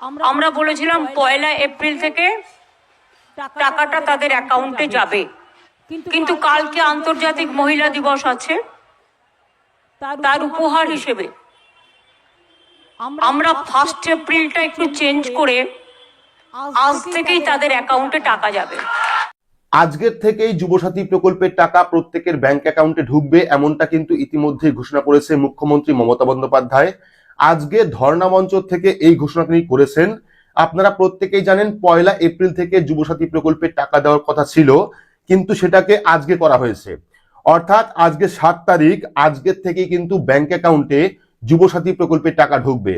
আমরা বলেছিলাম 1 এপ্রিল থেকে টাকাটা তাদের অ্যাকাউন্টে যাবে, কিন্তু কালকে আন্তর্জাতিক মহিলা দিবস আছে, তার উপহার হিসেবে আমরা 1 এপ্রিলটা একটু চেঞ্জ করে আজ থেকেই তাদের অ্যাকাউন্টে টাকা যাবে। আজকের থেকেই যুবসাথী প্রকল্পের টাকা প্রত্যেকের ব্যাংক অ্যাকাউন্টে ঢুকবে, এমনটা কিন্তু ইতিমধ্যেই ঘোষণা করেছে মুখ্যমন্ত্রী মমতা বন্দ্যোপাধ্যায়। আজকে ধর্ণা মঞ্চ থেকে এই ঘোষণা তিনি করেছেন। আপনারা প্রত্যেকেই জানেন 1 এপ্রিল থেকে যুবসাথী প্রকল্পের টাকা দেওয়ার কথা ছিল, কিন্তু সেটাকে আজকে করা হয়েছে। অর্থাৎ আজকে 7 তারিখ, আজকের থেকেই কিন্তু ব্যাংক অ্যাকাউন্টে যুবসাথী প্রকল্পের টাকা ঢুকবে।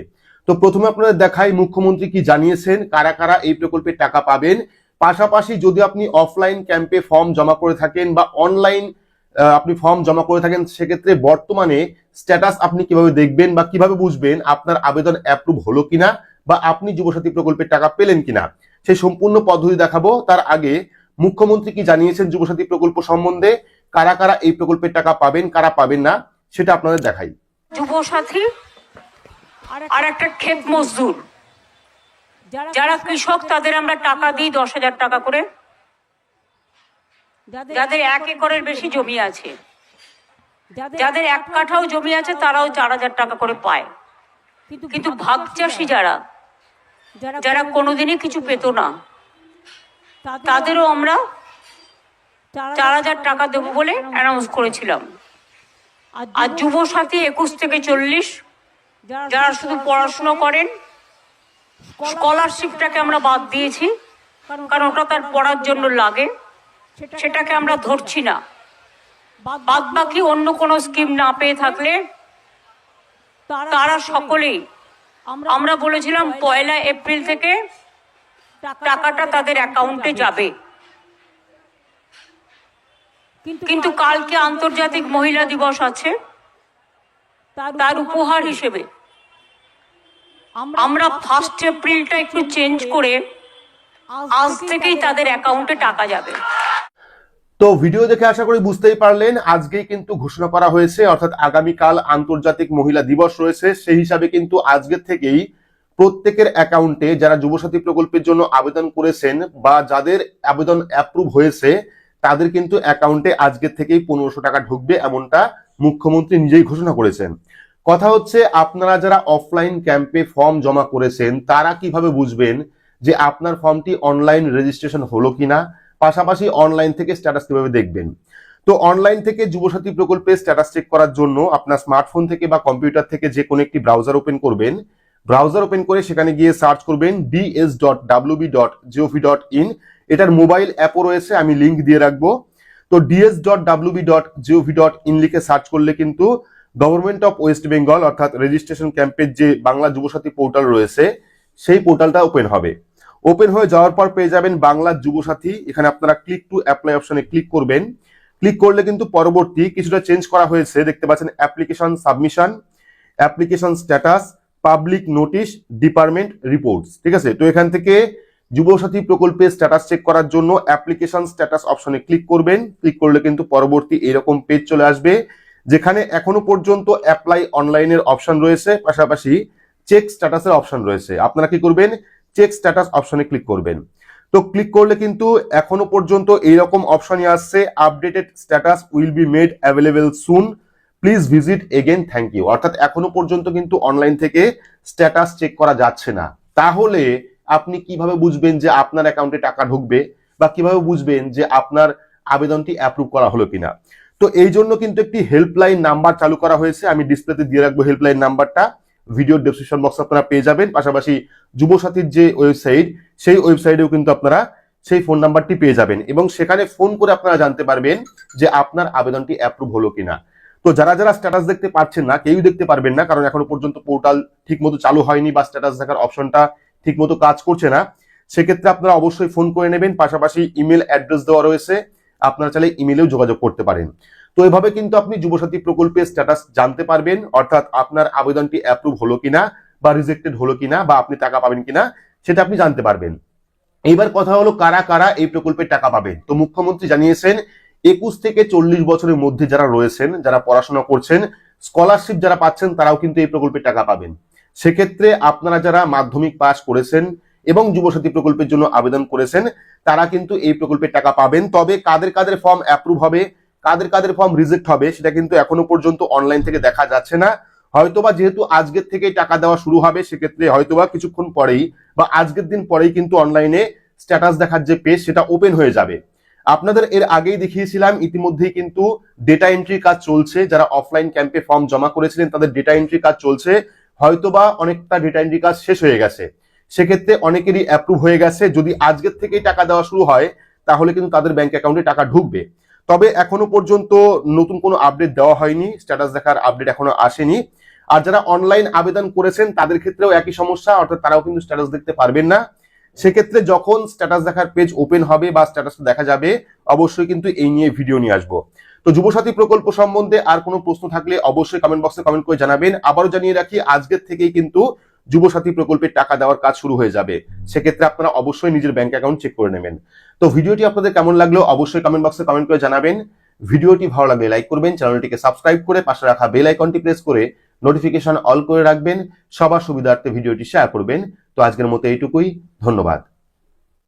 তো প্রথমে আপনাদের দেখাই মুখ্যমন্ত্রী কি জানিয়েছেন, কারা কারা এই প্রকল্পের টাকা পাবেন। পাশাপাশি যদি আপনি অফলাইন ক্যাম্পে ফর্ম জমা করে থাকেন বা অনলাইন আপনি ফর্ম জমা করে থাকেন, সেক্ষেত্রে বর্তমানে স্ট্যাটাস আপনি কিভাবে দেখবেন বা কিভাবে বুঝবেন আপনার আবেদন অ্যাপ্রুভ হলো কিনা বা আপনি যুবসাথী প্রকল্পের টাকা পেলেন কিনা, সেই সম্পূর্ণ পদ্ধতি দেখাবো। তার আগে মুখ্যমন্ত্রী কি জানিয়েছেন যুবসাথী প্রকল্প সম্বন্ধে, কারা কারা এই প্রকল্পের টাকা পাবেন কারা পাবেন না, সেটা আপনাদের দেখাই। যুবসাথী আর একটা ক্ষেত মজদুর যারা কৃষক, তাদের আমরা টাকা দিই 10,000 টাকা করে। যাদের 1 একরের বেশি জমি আছে, যাদের 1 কাঠাও জমি আছে, তারাও 4,000 টাকা করে পায়। কিন্তু ভাগ চাষি যারা কোনোদিনই কিছু পেত না, তাদেরও আমরা 4,000 টাকা দেবো বলে অ্যানাউন্স করেছিলাম। আর যুবসাথী 21 থেকে 40 যারা শুধু পড়াশুনো করেন, স্কলারশিপটাকে আমরা বাদ দিয়েছি, কারণ ওটা তার পড়ার জন্য লাগে, সেটাকে আমরা ধরছি না। বাদ বাকি অন্য কোনো স্কিম না পেয়ে থাকলে তারা সকলেই, আমরা বলেছিলাম 1 এপ্রিল থেকে টাকাটা তাদের অ্যাকাউন্টে যাবে, কিন্তু কালকে আন্তর্জাতিক মহিলা দিবস আছে, তার উপহার হিসেবে আমরা 1 এপ্রিলটা একটু চেঞ্জ করে আজ থেকেই তাদের অ্যাকাউন্টে টাকা যাবে। তো ভিডিও দেখে আশা করি বুঝতেই পারলেন, আজকেই কিন্তু ঘোষণা করা হয়েছে, অর্থাৎ আগামীকাল আন্তর্জাতিক মহিলা দিবস রয়েছে, সেই হিসাবে কিন্তু আজকের থেকেই প্রত্যেকের অ্যাকাউন্টে যারা যুবসাথী প্রকল্পের জন্য আবেদন করেছেন বা যাদের আবেদন অ্যাপ্রুভ হয়েছে, তাদের কিন্তু অ্যাকাউন্টে আজকের থেকেই 1500 টাকা ঢুকবে, এমনটা মুখ্যমন্ত্রী নিজেই ঘোষণা করেছেন। কথা হচ্ছে, আপনারা যারা অফলাইন ক্যাম্পে ফর্ম জমা করেছেন, তারা কিভাবে বুঝবেন যে আপনার ফর্মটি অনলাইন রেজিস্ট্রেশন হলো কিনা, পাশাপাশি অনলাইন থেকে স্ট্যাটাস কিভাবে দেখবেন। তো অনলাইন থেকে যুবসাথী প্রকল্পের স্ট্যাটাস চেক করার জন্য আপনার স্মার্টফোন থেকে বা কম্পিউটার থেকে যে কোনো একটি ব্রাউজার ওপেন করবেন। ব্রাউজার ওপেন করে সেখানে গিয়ে সার্চ করবেন ds.wb.gov.in। এটার মোবাইল অ্যাপও রয়েছে, আমি লিংক দিয়ে রাখবো। তো ds.wb.gov.in লিখে সার্চ করলে কিন্তু গভর্নমেন্ট অফ ওয়েস্ট বেঙ্গল অর্থাৎ রেজিস্ট্রেশন ক্যাম্পের যে বাংলা যুবসাথী পোর্টাল রয়েছে, সেই পোর্টালটা ওপেন হবে। ওপেন হয়ে যাওয়ার পর পেয়ে যাবেন বাংলা যুবসাথী। এখানে আপনারা ক্লিক টু অ্যাপ্লাই অপশনে ক্লিক করবেন। ক্লিক করলে কিন্তু পরবর্তী কিছুটা চেঞ্জ করা হয়েছে, দেখতে পাচ্ছেন application submission, application status, public notice, department reports. ঠিক আছে, তো এখান থেকে যুবসাথী প্রকল্পের স্ট্যাটাস চেক করার জন্য অ্যাপ্লিকেশন স্ট্যাটাস অপশনে ক্লিক করবেন। ক্লিক করলে কিন্তু পরবর্তী এরকম পেজ চলে আসবে, যেখানে এখনো পর্যন্ত অ্যাপ্লাই অনলাইনের অপশন রয়েছে, পাশাপাশি চেক স্ট্যাটাসের অপশন রয়েছে। আপনারা কি করবেন, চেক স্ট্যাটাস অপশনে ক্লিক করবেন। তো ক্লিক করলে কিন্তু এখনো পর্যন্ত এইরকম অপশনই আসছে, updated status will be made available soon, please visit again, thank you. অর্থাৎ এখনো পর্যন্ত কিন্তু অনলাইন থেকে স্ট্যাটাস চেক করা যাচ্ছে না। তাহলে আপনি কিভাবে বুঝবেন যে আপনার অ্যাকাউন্টে টাকা ঢুকবে বা কিভাবে বুঝবেন যে আপনার আবেদনটি অ্যাপ্রুভ করা হলো কিনা? তো এই জন্য কিন্তু একটি হেল্পলাইন নাম্বার চালু করা হয়েছে, আমি ডিসপ্লেতে দিয়ে রাখবো হেল্পলাইন নাম্বারটা, ভিডিওর ডেসক্রিপশন বক্সে আপনারা পেয়ে যাবেন। পাশাপাশি যুবসাথীর যে ওয়েবসাইট, সেই ওয়েবসাইটেও কিন্তু আপনারা সেই ফোন নাম্বারটি পেয়ে যাবেন এবং সেখানে ফোন করে আপনারা জানতে পারবেন যে আপনার আবেদনটি অ্যাপ্রুভ হলো কিনা। তো যারা যারা স্ট্যাটাস দেখতে পাচ্ছেন না, কেউই দেখতে পারবেন না, কারণ এখনো পর্যন্ত পোর্টাল ঠিকমতো চালু হয়নি বা স্ট্যাটাস দেখার অপশনটা ঠিকমতো কাজ করছে না। সেক্ষেত্রে আপনারা অবশ্যই ফোন করে নেবেন। পাশাপাশি ইমেল অ্যাড্রেস দেওয়া রয়েছে, আপনারা চাইলে ইমেলেও যোগাযোগ করতে পারেন। তো এভাবে কিন্তু আপনি যুবসাথী প্রকল্পের স্ট্যাটাস জানতে পারবেন, অর্থাৎ আপনার আবেদনটি অ্যাপ্রুভ হলো কিনা বা রিজেক্টেড হলো কিনা বা আপনি টাকা পাবেন কিনা, সেটা আপনি জানতে পারবেন। এইবার কথা হলো, কারা কারা এই প্রকল্পের টাকা পাবেন। তো মুখ্যমন্ত্রী জানিয়েছেন 21 থেকে 40 বছরের মধ্যে যারা রয়েছেন, যারা পড়াশোনা করছেন, স্কলারশিপ যারা পাচ্ছেন, তারাও কিন্তু এই প্রকল্পের টাকা পাবেন। সেক্ষেত্রে আপনারা যারা মাধ্যমিক পাস করেছেন এবং যুবসাথী প্রকল্পের জন্য আবেদন করেছেন তারা কিন্তু এই প্রকল্পের টাকা পাবেন। তবে কাদের কাদের ফর্ম অ্যাপ্রুভ হবে, কাদের কাদের ফর্ম রিজেক্ট হবে সেটা কিন্তু এখনো পর্যন্ত অনলাইন থেকে দেখা যাচ্ছে না। হয়তোবা যেহেতু আজকের থেকে টাকা দেওয়া শুরু হবে, সেক্ষেত্রে হয়তোবা কিছুক্ষণ পরেই বা আজকের দিন পরেই কিন্তু অনলাইনে স্ট্যাটাস দেখার যে পেজ সেটা ওপেন হয়ে যাবে। আপনাদের এর আগেই দেখিয়েছিলাম ইতিমধ্যেই কিন্তু ডেটা এন্ট্রি কাজ চলছে। যারা অফলাইন ক্যাম্পে ফর্ম জমা করেছিলেন তাদের ডেটা এন্ট্রি কাজ চলছে, হয়তোবা অনেকটা ডেটা এন্ট্রি কাজ শেষ হয়ে গেছে। সেক্ষেত্রে অনেকেরই অ্যাপ্রুভ হয়ে গেছে। যদি আজকের থেকেই টাকা দেওয়া শুরু হয় তাহলে কিন্তু তাদের ব্যাংক অ্যাকাউন্টে টাকা ঢুকবে। তবে এখনো পর্যন্ত নতুন কোনো আপডেট দেওয়া হয়নি, স্ট্যাটাস দেখার আপডেট এখনো আসেনি। আর যারা অনলাইন আবেদন করেছেন তাদের ক্ষেত্রেও একই সমস্যা, অর্থাৎ তারাও কিন্তু স্ট্যাটাস দেখতে পারবেন না। সেক্ষেত্রে যখন স্ট্যাটাস দেখার পেজ ওপেন হবে বা স্ট্যাটাস দেখা যাবে অবশ্যই কিন্তু এই নিয়ে ভিডিও নিয়ে আসবো। তো যুবসাথী প্রকল্প সম্বন্ধে আর কোনো প্রশ্ন থাকলে অবশ্যই কমেন্ট বক্সে কমেন্ট করে জানাবেন। আবারও জানিয়ে রাখি, আজকের থেকেই কিন্তু যুবসাথী প্রকল্পের টাকা দেওয়ার কাজ শুরু হয়ে যাবে। সেক্ষেত্রে আপনারা অবশ্যই নিজের ব্যাংক অ্যাকাউন্ট চেক করে নেবেন। তো ভিডিওটি আপনাদের কেমন লাগলো অবশ্যই কমেন্ট বক্সে কমেন্ট করে জানাবেন। ভিডিওটি ভালো লাগলে লাইক করবেন, চ্যানেলটিকে সাবস্ক্রাইব করে পাশে রাখা বেল আইকনটি প্রেস করে নোটিফিকেশন অল করে রাখবেন। সবার সুবিধার্থে ভিডিওটি শেয়ার করবেন। তো আজকের মতো এইটুকুই, ধন্যবাদ।